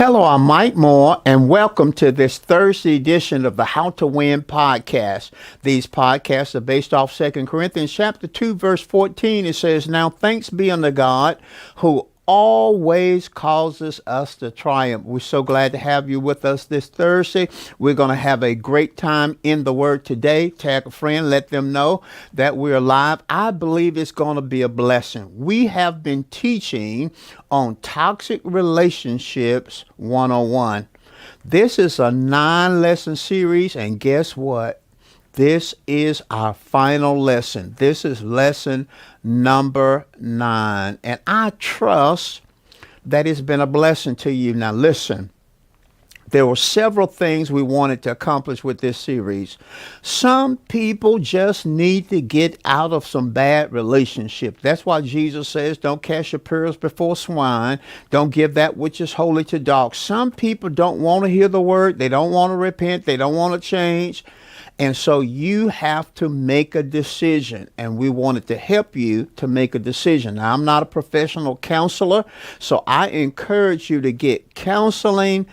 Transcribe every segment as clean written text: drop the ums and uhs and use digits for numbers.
Hello, I'm Mike Moore, and welcome to this Thursday edition of the How to Win podcast. These podcasts are based off 2 Corinthians chapter 2, verse 14. It says, "Now thanks be unto God, who always causes us to triumph." We're so glad to have you with us this Thursday. We're going to have a great time in the Word today. Tag a friend, let them know that we're live. I believe it's going to be a blessing. We have been teaching on Toxic Relationships 101. This is a 9-lesson series, and guess what? This is our final lesson. This is lesson number 9. And I trust that it's been a blessing to you. Now listen, there were several things we wanted to accomplish with this series. Some people just need to get out of some bad relationships. That's why Jesus says, don't cast your pearls before swine. Don't give that which is holy to dogs. Some people don't want to hear the word. They don't want to repent. They don't want to change. And so you have to make a decision, and we wanted to help you to make a decision. Now, I'm not a professional counselor, so I encourage you to get counseling.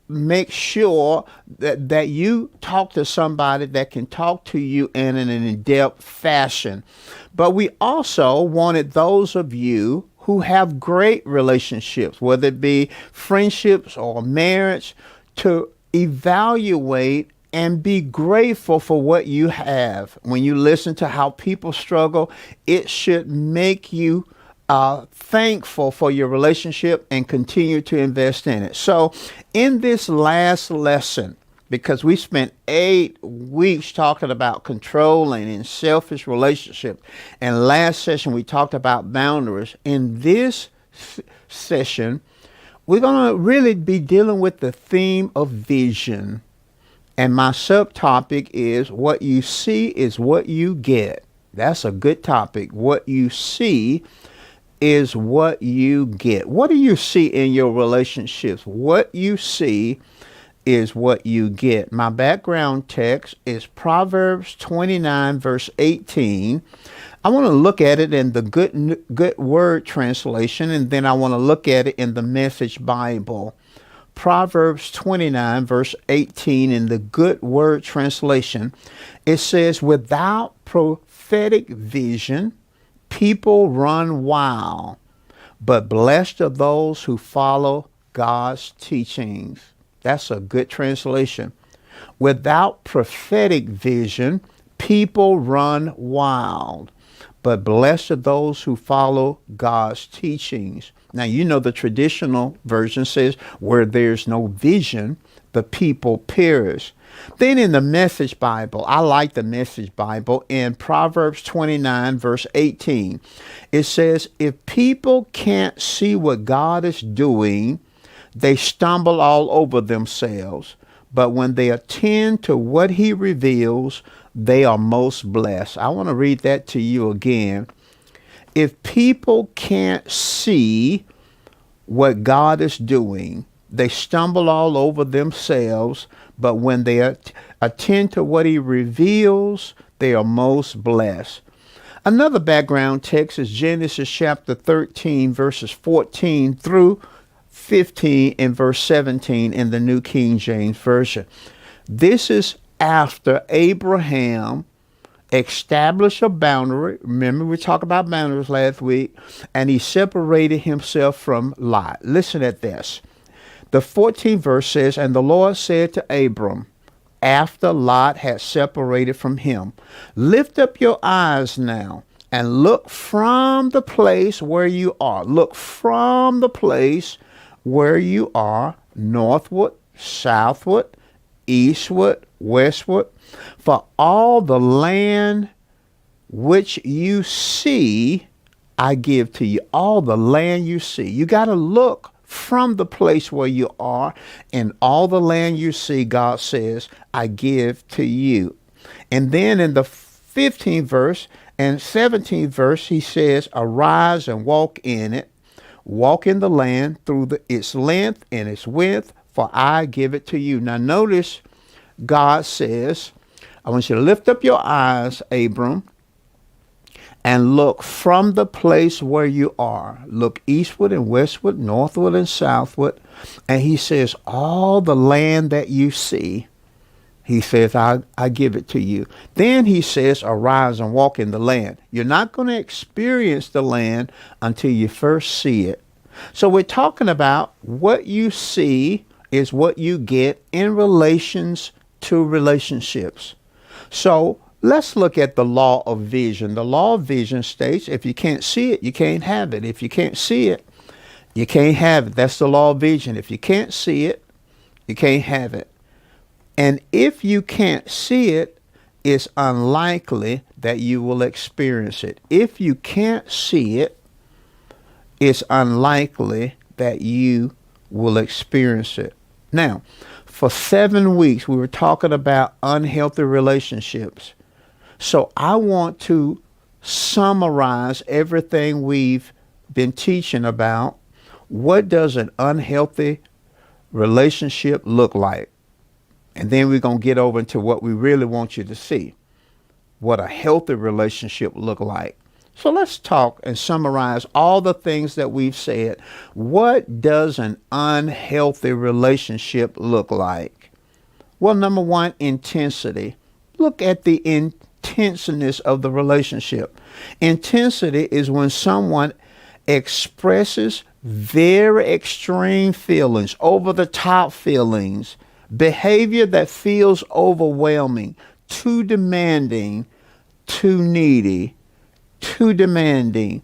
Make sure that you talk to somebody that can talk to you in an in-depth fashion. But we also wanted those of you who have great relationships, whether it be friendships or marriage, to evaluate and be grateful for what you have. When you listen to how people struggle, it should make you thankful for your relationship and continue to invest in it. So in this last lesson, because we spent 8 weeks talking about controlling and selfish relationships, and last session we talked about boundaries, in this session, we're going to really be dealing with the theme of vision. And my subtopic is what you see is what you get. That's a good topic. What you see is what you get. What do you see in your relationships? What you see is what you get. My background text is Proverbs 29, verse 18. I want to look at it in the Good Word translation, and then I want to look at it in the Message Bible. Proverbs 29, verse 18 in the Good Word translation, it says, "Without prophetic vision, people run wild, but blessed are those who follow God's teachings." That's a good translation. Without prophetic vision, people run wild, but blessed are those who follow God's teachings. Now, you know the traditional version says, where there's no vision, the people perish. Then in the Message Bible, I like the Message Bible, in Proverbs 29, verse 18, it says, "If people can't see what God is doing, they stumble all over themselves. But when they attend to what he reveals, they are most blessed." I want to read that to you again. If people can't see what God is doing, they stumble all over themselves, but when they attend to what he reveals, they are most blessed. Another background text is Genesis chapter 13, verses 14 through 15 and verse 17 in the New King James Version. This is after Abraham established a boundary. Remember, we talked about boundaries last week, and he separated himself from Lot. Listen at this. The 14th verse says, "And the Lord said to Abram, after Lot had separated from him, lift up your eyes now and look from the place where you are." Look from the place where you are, northward, southward, eastward, westward, for all the land which you see, I give to you. All the land you see. You got to look from the place where you are, and all the land you see, God says, I give to you. And then in the 15th verse and 17th verse, he says, "Arise and walk in it. Walk in the land through its length and its width, for I give it to you." Now notice, God says, I want you to lift up your eyes, Abram, and look from the place where you are. Look eastward and westward, northward and southward. And he says, all the land that you see, he says, I give it to you. Then he says, arise and walk in the land. You're not going to experience the land until you first see it. So we're talking about what you see is what you get in relations to relationships. So let's look at the law of vision. The law of vision states if you can't see it, you can't have it. If you can't see it, you can't have it. That's the law of vision. If you can't see it, you can't have it. And if you can't see it, it's unlikely that you will experience it. If you can't see it, it's unlikely that you will experience it. Now, for 7 weeks, we were talking about unhealthy relationships. So I want to summarize everything we've been teaching about. What does an unhealthy relationship look like? And then we're going to get over into what we really want you to see, what a healthy relationship look like. So let's talk and summarize all the things that we've said. What does an unhealthy relationship look like? Well, number one, intensity. Look at the intenseness of the relationship. Intensity is when someone expresses very extreme feelings, over the top feelings, behavior that feels overwhelming, too demanding, too needy, too demanding,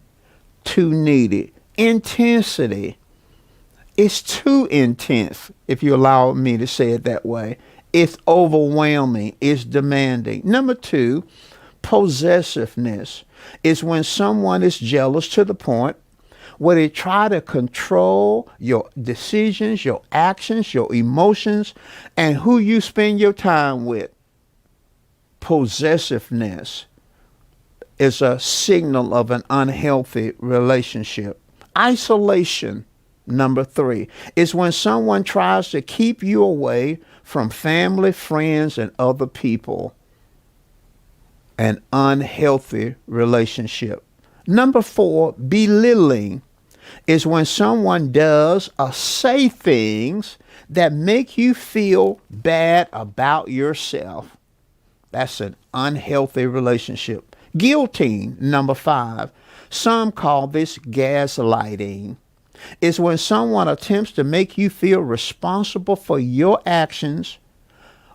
too needy. Intensity is too intense, if you allow me to say it that way. It's overwhelming, it's demanding. Number two, possessiveness is when someone is jealous to the point where they try to control your decisions, your actions, your emotions, and who you spend your time with. Possessiveness is a signal of an unhealthy relationship. Isolation, number three, is when someone tries to keep you away from family, friends, and other people. An unhealthy relationship. Number four, belittling is when someone does or say things that make you feel bad about yourself. That's an unhealthy relationship. Guilting, number five. Some call this gaslighting. Is when someone attempts to make you feel responsible for your actions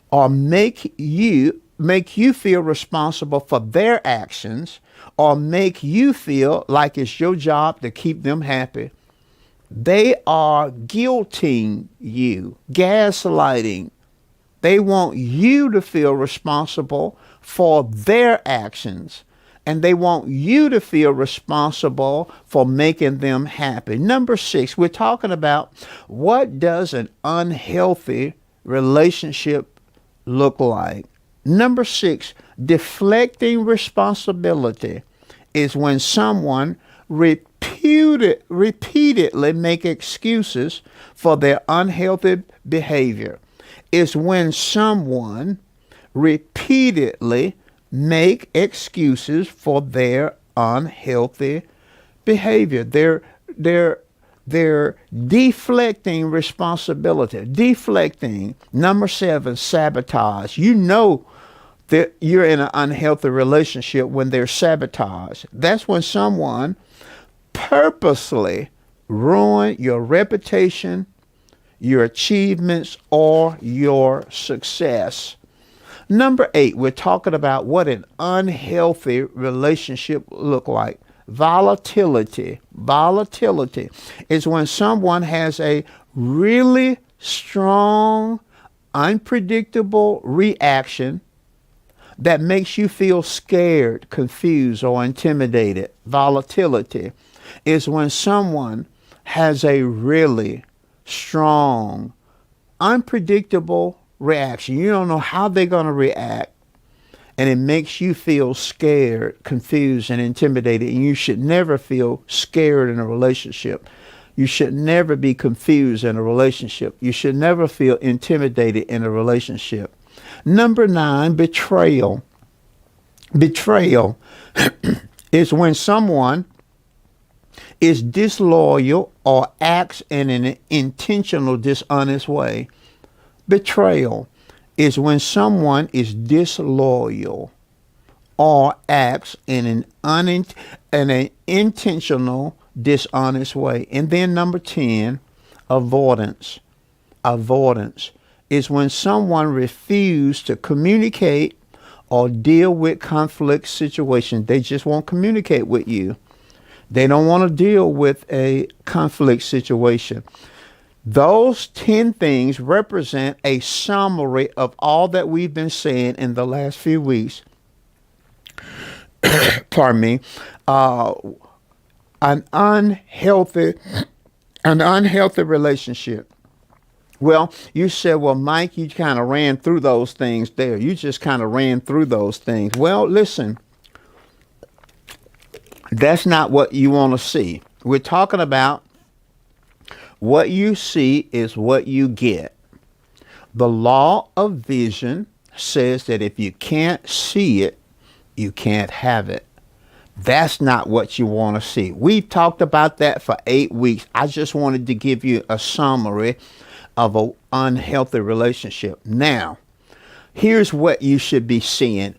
or make you feel responsible for their actions, or make you feel like it's your job to keep them happy. They are guilting you, gaslighting. They want you to feel responsible for their actions, and they want you to feel responsible for making them happy. Number six, we're talking about what does an unhealthy relationship look like? Number six, deflecting responsibility is when someone repeatedly make excuses for their unhealthy behavior. It's when someone repeatedly make excuses for their unhealthy behavior. They're deflecting responsibility. Deflecting. Number seven, sabotage. You know that you're in an unhealthy relationship when there's sabotage. That's when someone purposely ruin your reputation, your achievements, or your success. Number eight, we're talking about what an unhealthy relationship look like. Volatility. Volatility is when someone has a really strong, unpredictable reaction that makes you feel scared, confused, or intimidated. Volatility is when someone has a really strong, unpredictable reaction. You don't know how they're going to react, and it makes you feel scared, confused, and intimidated. And you should never feel scared in a relationship. You should never be confused in a relationship. You should never feel intimidated in a relationship. Number nine, betrayal. Betrayal is when someone is disloyal or acts in an intentional dishonest way. Betrayal is when someone is disloyal or acts in an intentional dishonest way. And then number 10, avoidance. Avoidance is when someone refuses to communicate or deal with conflict situations. They just won't communicate with you. They don't want to deal with a conflict situation. Those 10 things represent a summary of all that we've been saying in the last few weeks. Pardon me. An unhealthy relationship. Well, you said, well, Mike, you kind of ran through those things there. You just kind of ran through those things. Well, listen, that's not what you want to see. We're talking about what you see is what you get. The law of vision says that if you can't see it, you can't have it. That's not what you want to see. We've talked about that for 8 weeks. I just wanted to give you a summary of an unhealthy relationship. Now, here's what you should be seeing.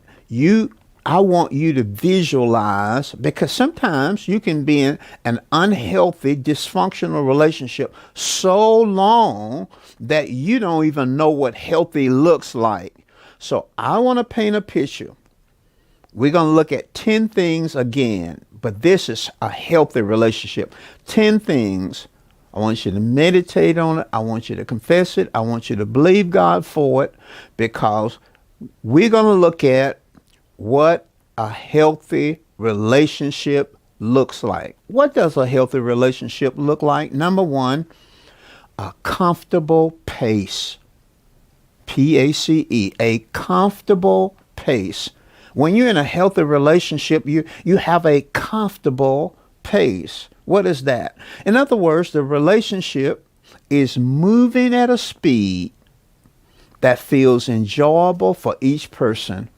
I want you to visualize, because sometimes you can be in an unhealthy, dysfunctional relationship so long that you don't even know what healthy looks like. So I want to paint a picture. We're going to look at 10 things again, but this is a healthy relationship. 10 things. I want you to meditate on it. I want you to confess it. I want you to believe God for it, because we're going to look at what a healthy relationship looks like. What does a healthy relationship look like? Number one, a comfortable pace. P-A-C-E, a comfortable pace. When you're in a healthy relationship, you have a comfortable pace. What is that? In other words, the relationship is moving at a speed that feels enjoyable for each person.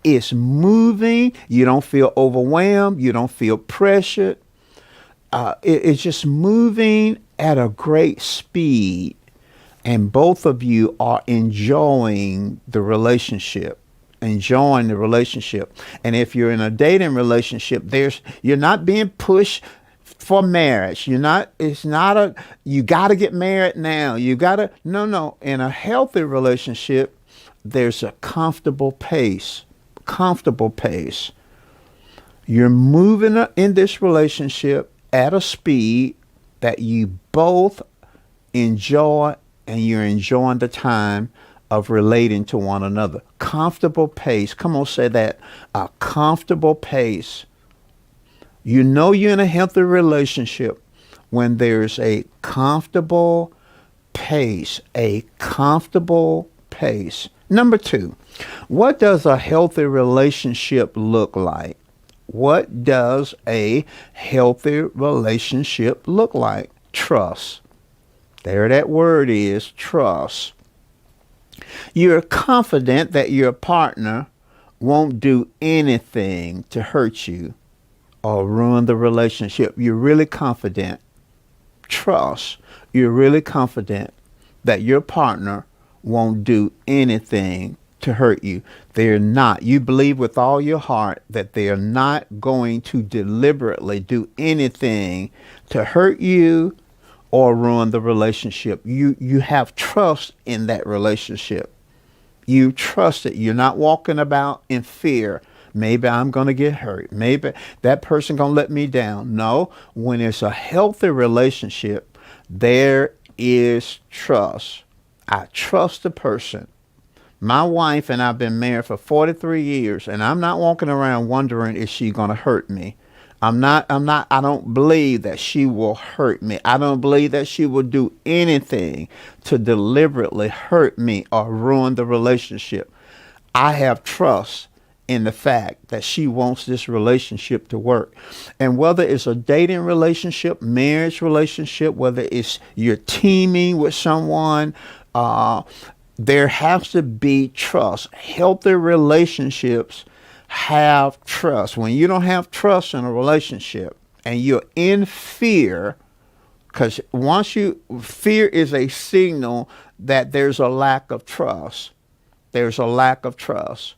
It's moving. You don't feel overwhelmed. You don't feel pressured. It's just moving at a great speed. And both of you are enjoying the relationship. And if you're in a dating relationship, you're not being pushed for marriage. You got to get married now. No. In a healthy relationship, there's a comfortable pace. You're moving in this relationship at a speed that you both enjoy, and you're enjoying the time of relating to one another. Comfortable pace. Come on, say that. A comfortable pace. You know you're in a healthy relationship when there's a comfortable pace. A comfortable pace. Number 2, what does a healthy relationship look like? What does a healthy relationship look like? Trust. There that word is, trust. You're confident that your partner won't do anything to hurt you or ruin the relationship. You're really confident. Trust. You're really confident that your partner won't do anything to hurt you. They're not. You believe with all your heart that they are not going to deliberately do anything to hurt you or ruin the relationship. You have trust in that relationship. You trust it. You're not walking about in fear. Maybe I'm going to get hurt. Maybe that person going to let me down. No, when it's a healthy relationship, there is trust. I trust the person. My wife and I've been married for 43 years, and I'm not walking around wondering, is she going to hurt me? I don't believe that she will hurt me. I don't believe that she will do anything to deliberately hurt me or ruin the relationship. I have trust in the fact that she wants this relationship to work. And whether it's a dating relationship, marriage relationship, whether it's you're teaming with someone, there has to be trust. Healthy relationships have trust. When you don't have trust in a relationship and you're in fear, because fear is a signal that there's a lack of trust. There's a lack of trust.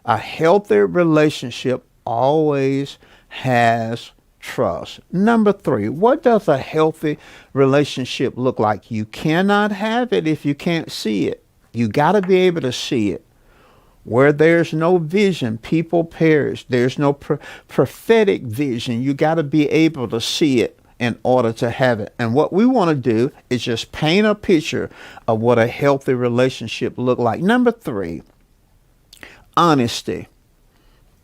A healthy relationship always has trust. Number 3, what does a healthy relationship look like? You cannot have it if you can't see it. You got to be able to see it. Where there's no vision, people perish. There's no prophetic vision. You got to be able to see it in order to have it. And what we want to do is just paint a picture of what a healthy relationship look like. Number 3, honesty.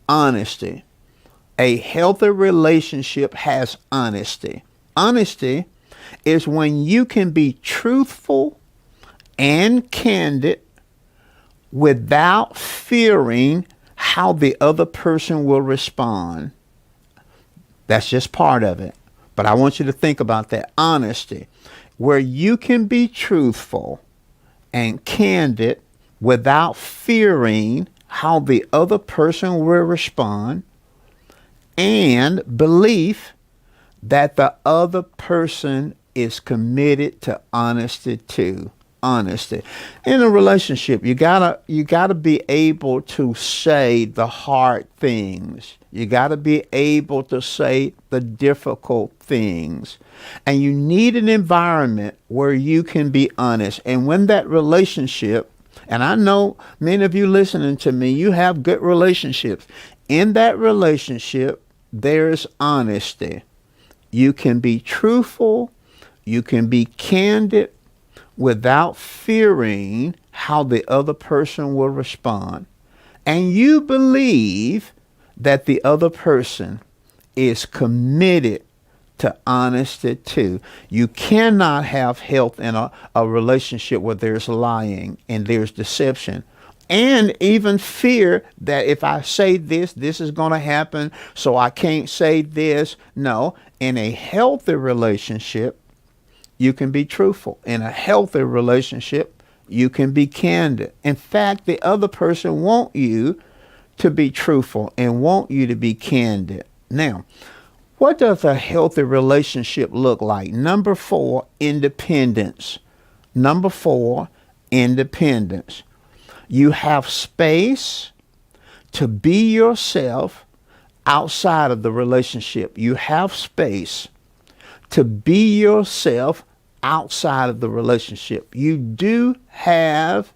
Honesty. A healthy relationship has honesty. Honesty is when you can be truthful and candid without fearing how the other person will respond. That's just part of it. But I want you to think about that. Honesty, where you can be truthful and candid without fearing how the other person will respond, and belief that the other person is committed to honesty too. Honesty. In a relationship, you gotta be able to say the hard things. You gotta be able to say the difficult things. And you need an environment where you can be honest. And when that relationship, and I know many of you listening to me, you have good relationships. In that relationship, there's honesty. You can be truthful. You can be candid without fearing how the other person will respond. And you believe that the other person is committed to honesty too. You cannot have health in a relationship where there's lying and there's deception. And even fear that if I say this, this is going to happen, so I can't say this. No, in a healthy relationship, you can be truthful. In a healthy relationship, you can be candid. In fact, the other person wants you to be truthful and want you to be candid. Now, what does a healthy relationship look like? Number 4, independence. Number 4, independence. You have space to be yourself outside of the relationship. You have space to be yourself outside of the relationship. You do have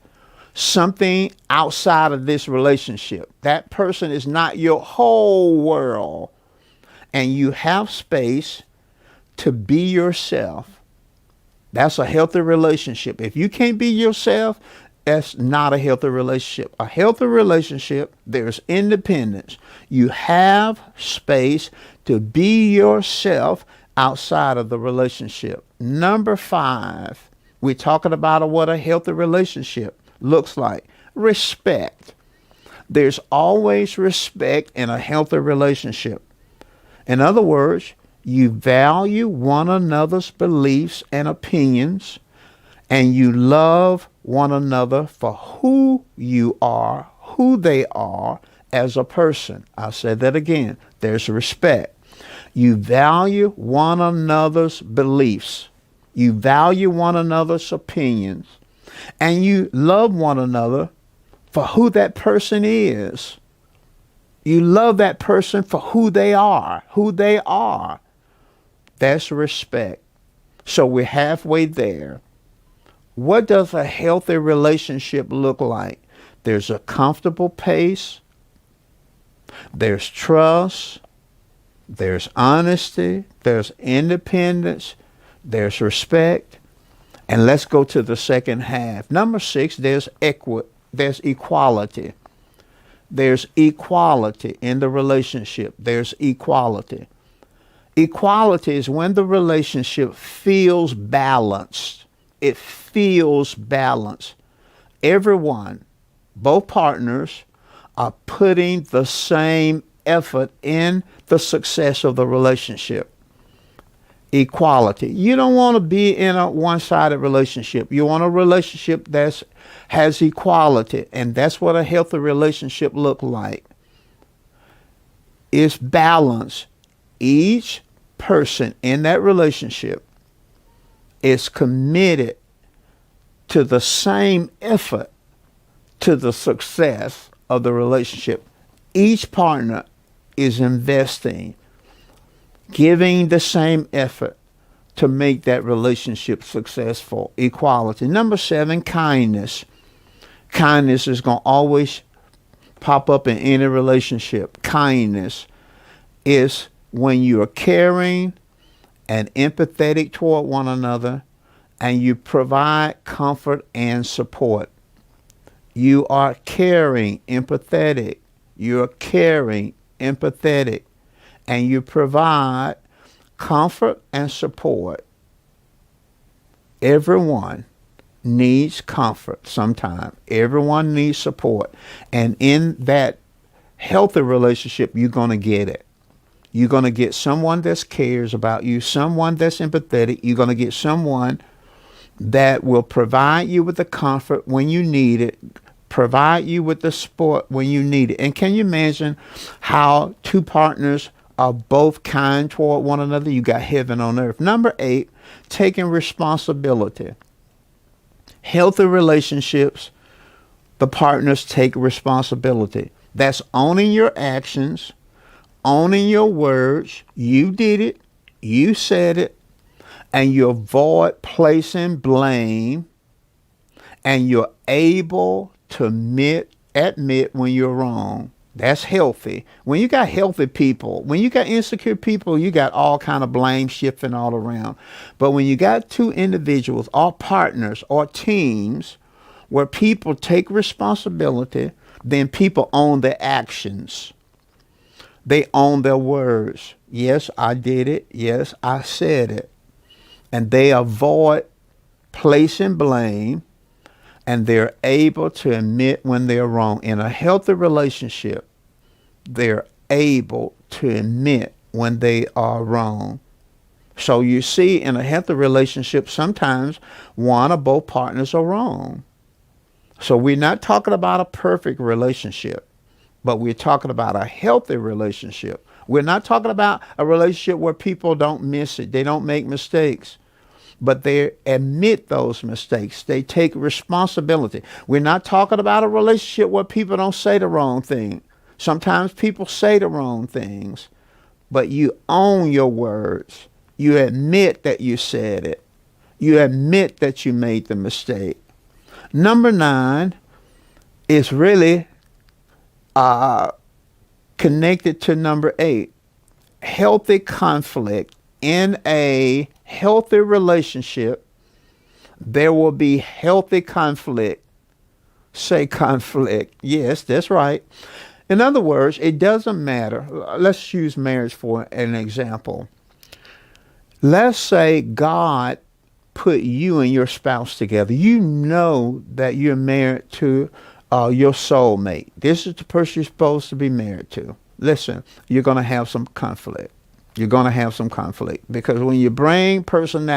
something outside of this relationship. That person is not your whole world. And you have space to be yourself. That's a healthy relationship. If you can't be yourself, that's not a healthy relationship. A healthy relationship, there's independence. You have space to be yourself outside of the relationship. Number 5, we're talking about what a healthy relationship looks like. Respect. There's always respect in a healthy relationship. In other words, you value one another's beliefs and opinions, and you love one another for who you are, who they are as a person. I'll say that again. There's respect. You value one another's beliefs. You value one another's opinions. And you love one another for who that person is. You love that person for who they are. Who they are. That's respect. So we're halfway there. What does a healthy relationship look like? There's a comfortable pace. There's trust. There's honesty. There's independence. There's respect. And let's go to the second half. Number 6, there's equality. There's equality in the relationship. There's equality. Equality is when the relationship feels balanced. It feels balanced. Everyone, both partners, are putting the same effort in the success of the relationship. Equality. You don't want to be in a one-sided relationship. You want a relationship that has equality, and that's what a healthy relationship looks like. is balance. Each person in that relationship is committed to the same effort to the success of the relationship. Each partner is investing, giving the same effort to make that relationship successful. Equality. Number 7, kindness. Kindness is going to always pop up in any relationship. Kindness is when you are caring and empathetic toward one another, and you provide comfort and support. You are caring, empathetic. You are caring, empathetic, and you provide comfort and support. Everyone needs comfort sometime. Everyone needs support. And in that healthy relationship, you're going to get it. You're going to get someone that cares about you, someone that's empathetic. You're going to get someone that will provide you with the comfort when you need it, provide you with the support when you need it. And can you imagine how two partners are both kind toward one another? You got heaven on earth. Number 8, taking responsibility. Healthy relationships, the partners take responsibility. That's owning your actions, owning your words. You did it, you said it, and you avoid placing blame, and you're able to admit when you're wrong. That's healthy. When you got healthy people, when you got insecure people, you got all kind of blame shifting all around. But when you got two individuals or partners or teams where people take responsibility, then people own their actions. They own their words. Yes, I did it. Yes, I said it. And they avoid placing blame, and they're able to admit when they're wrong. In a healthy relationship, they're able to admit when they are wrong. So you see, in a healthy relationship, sometimes one or both partners are wrong. So we're not talking about a perfect relationship, but we're talking about a healthy relationship. We're not talking about a relationship where people don't miss it. They don't make mistakes, but they admit those mistakes. They take responsibility. We're not talking about a relationship where people don't say the wrong thing. Sometimes people say the wrong things, but you own your words. You admit that you said it. You admit that you made the mistake. Number 9 is really connected to number 8. Healthy conflict. In a healthy relationship, there will be healthy conflict. Say conflict. Yes, that's right. In other words, it doesn't matter. Let's use marriage for an example. Let's say God put you and your spouse together. You know that you're married to your soulmate. This is the person you're supposed to be married to. Listen, you're going to have some conflict. You're going to have some conflict, because when you bring different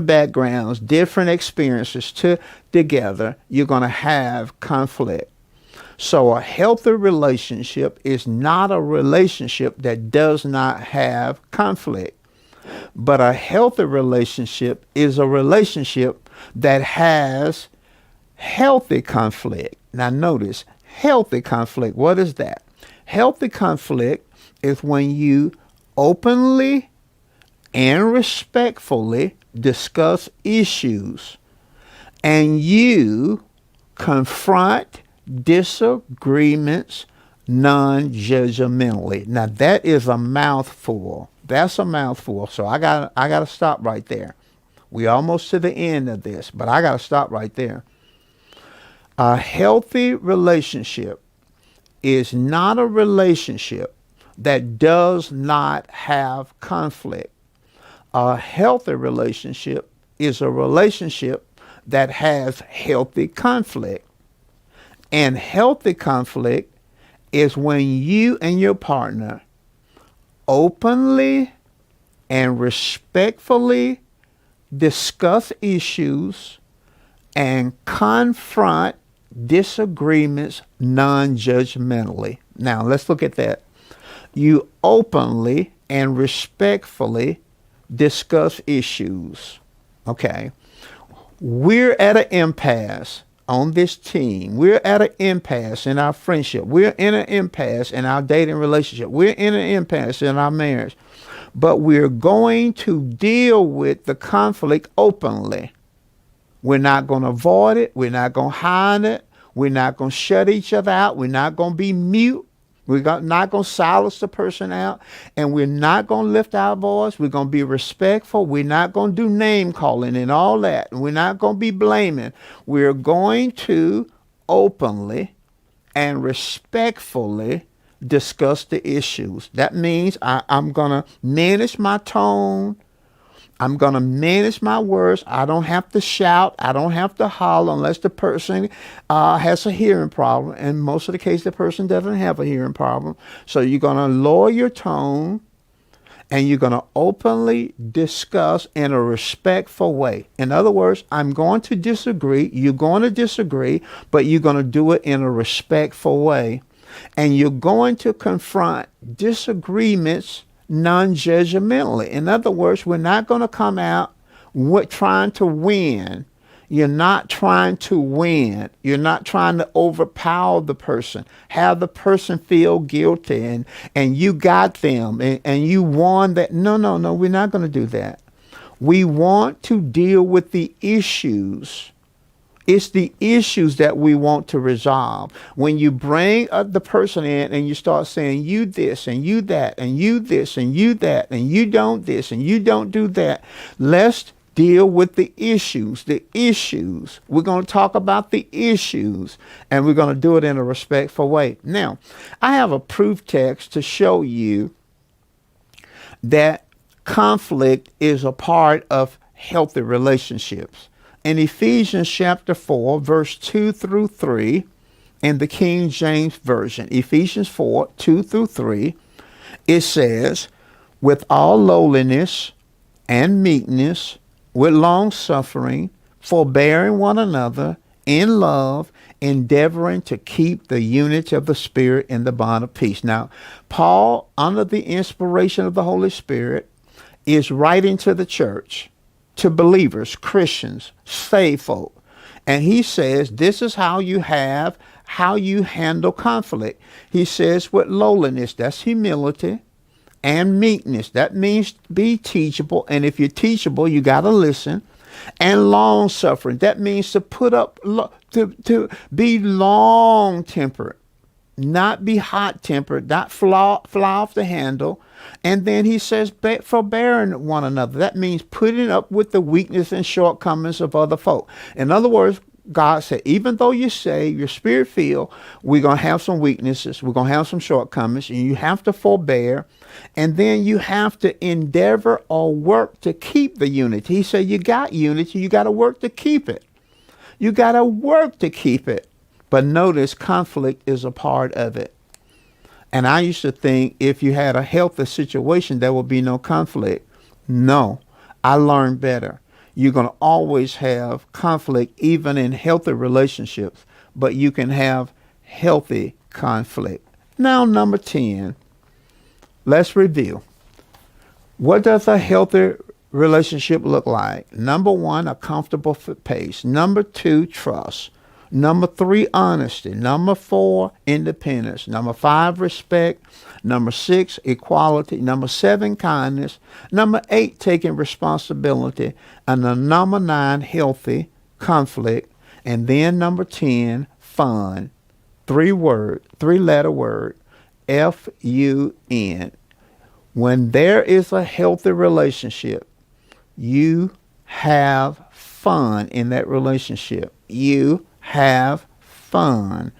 backgrounds, different experiences together, you're going to have conflict. So a healthy relationship is not a relationship that does not have conflict. But a healthy relationship is a relationship that has healthy conflict. Now notice, healthy conflict, what is that? Healthy conflict is when you openly and respectfully discuss issues, and you confront disagreements non-judgmentally. Now that is a mouthful. That's a mouthful. So I gotta stop right there. We almost to the end of this, but I gotta stop right there. A healthy relationship is not a relationship that does not have conflict. A healthy relationship is a relationship that has healthy conflict. And healthy conflict is when you and your partner openly and respectfully discuss issues and confront disagreements non-judgmentally. Now, let's look at that. You openly and respectfully discuss issues. Okay. We're at an impasse on this team. We're at an impasse in our friendship. We're in an impasse in our dating relationship. We're in an impasse in our marriage. But we're going to deal with the conflict openly. We're not going to avoid it. We're not going to hide it. We're not going to shut each other out. We're not going to be mute. We're not going to silence the person out. And we're not going to lift our voice. We're going to be respectful. We're not going to do name calling and all that. And we're not going to be blaming. We're going to openly and respectfully discuss the issues. That means I'm going to manage my tone. I'm going to manage my words. I don't have to shout. I don't have to holler unless the person has a hearing problem. And most of the case, the person doesn't have a hearing problem. So you're going to lower your tone and you're going to openly discuss in a respectful way. In other words, I'm going to disagree. You're going to disagree, but you're going to do it in a respectful way. And you're going to confront disagreements non-judgmentally. In other words, we're not going to come out trying to win. You're not trying to win. You're not trying to overpower the person, have the person feel guilty and you got them and you won that. No, we're not going to do that. We want to deal with the issues. It's the issues that we want to resolve. When you bring the person in and you start saying you this and you that and you this and you that and you don't this and you don't do that, let's deal with the issues. The issues. We're going to talk about the issues and we're going to do it in a respectful way. Now, I have a proof text to show you that conflict is a part of healthy relationships. In Ephesians chapter 4, verse 2 through 3, in the King James Version, Ephesians 4, 2 through 3, it says, with all lowliness and meekness, with long suffering, forbearing one another in love, endeavoring to keep the unity of the Spirit in the bond of peace. Now, Paul, under the inspiration of the Holy Spirit, is writing to the church, to believers, Christians, saved folk. And he says, this is how you handle conflict. He says with lowliness, that's humility, and meekness, that means be teachable. And if you're teachable, you got to listen. And long suffering, that means to put up, to be long tempered, not be hot tempered, not fly off the handle. And then he says, forbearing one another. That means putting up with the weakness and shortcomings of other folk. In other words, God said, even though you say your spirit feel, we're going to have some weaknesses, we're going to have some shortcomings, and you have to forbear. And then you have to endeavor or work to keep the unity. He said, you got unity, you got to work to keep it. You got to work to keep it. But notice conflict is a part of it. And I used to think if you had a healthy situation, there would be no conflict. No, I learned better. You're going to always have conflict, even in healthy relationships, but you can have healthy conflict. Now, number 10, let's review. What does a healthy relationship look like? Number 1, a comfortable pace. Number 2, trust. Number 3, honesty. Number 4, independence. Number 5, respect. Number 6, equality. Number 7, kindness. Number 8, taking responsibility. And number 9, healthy conflict. And then number 10, fun. 3-letter word, F-U-N. When there is a healthy relationship, you have fun in that relationship. You have fun.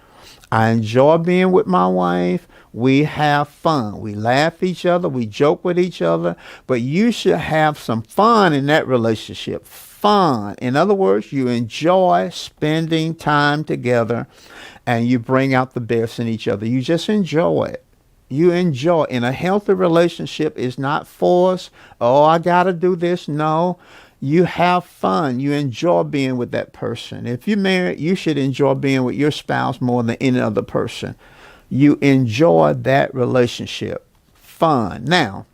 I enjoy being with my wife. We have fun. We laugh at each other. We joke with each other. But you should have some fun in that relationship. Fun. In other words, you enjoy spending time together and you bring out the best in each other. You just enjoy it. You enjoy. In a healthy relationship, is not forced. Oh, I got to do this. No. You have fun. You enjoy being with that person. If you're married, you should enjoy being with your spouse more than any other person. you enjoy that relationship. Fun. Now,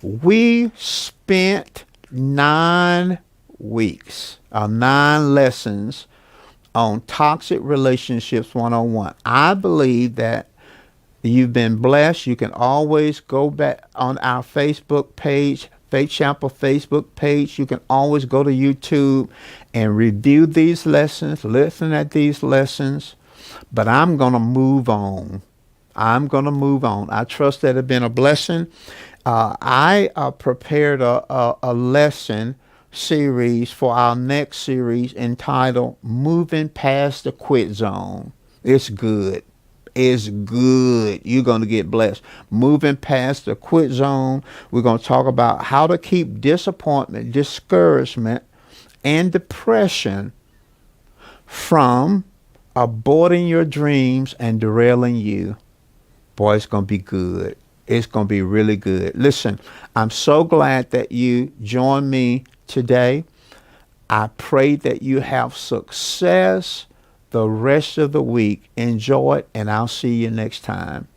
we spent 9 weeks, 9 lessons on Toxic Relationships 101. I believe that you've been blessed. You can always go back on our Facebook page, Faith Chapel Facebook page. You can always go to YouTube and review these lessons, listen at these lessons. But I'm going to move on. I trust that it's been a blessing. I prepared a lesson series for our next series entitled Moving Past the Quit Zone. It's good. It's good. You're going to get blessed. Moving past the quit zone. We're going to talk about how to keep disappointment, discouragement, and depression from aborting your dreams and derailing you. Boy, it's going to be good. It's going to be really good. Listen, I'm so glad that you joined me today. I pray that you have success the rest of the week. Enjoy it, and I'll see you next time.